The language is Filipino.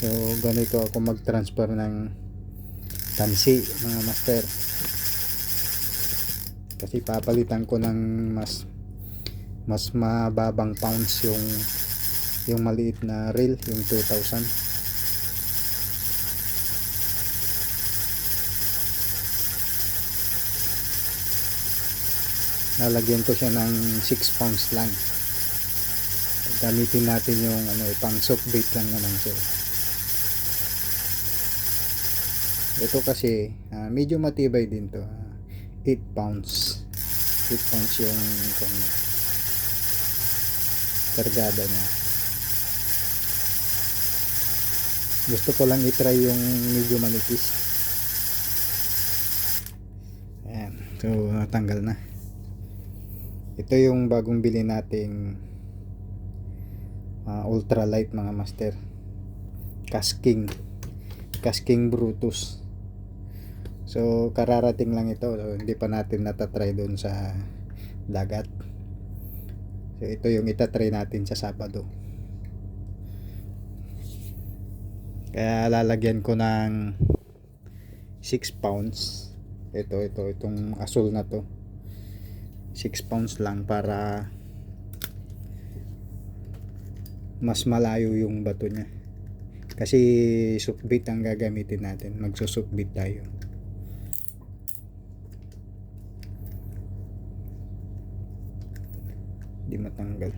So ganito ako mag-transfer ng tansi mga master, kasi papalitan ko ng mas mababang pounds yung maliit na reel, yung 2000. Lalagyan ko siya ng 6 pounds lang. Gamitin natin yung pang soft bait lang naman siya. Ito kasi medyo matibay din to. 8 pounds 8 pounds yung kargada niya. Gusto ko lang itry yung medyo manipis. Ayan, so natanggal na. Ito yung bagong bili nating ultralight mga master, Casking Brutus. So kararating lang ito, so, hindi pa natin natatry doon sa dagat. So ito yung itatry natin sa Sabado. Kaya lalagyan ko ng 6 pounds. Itong asul na to, 6 pounds lang para mas malayo yung bato niya. Kasi softbait ang gagamitin natin. Magsusoftbait tayo. Di matanggal.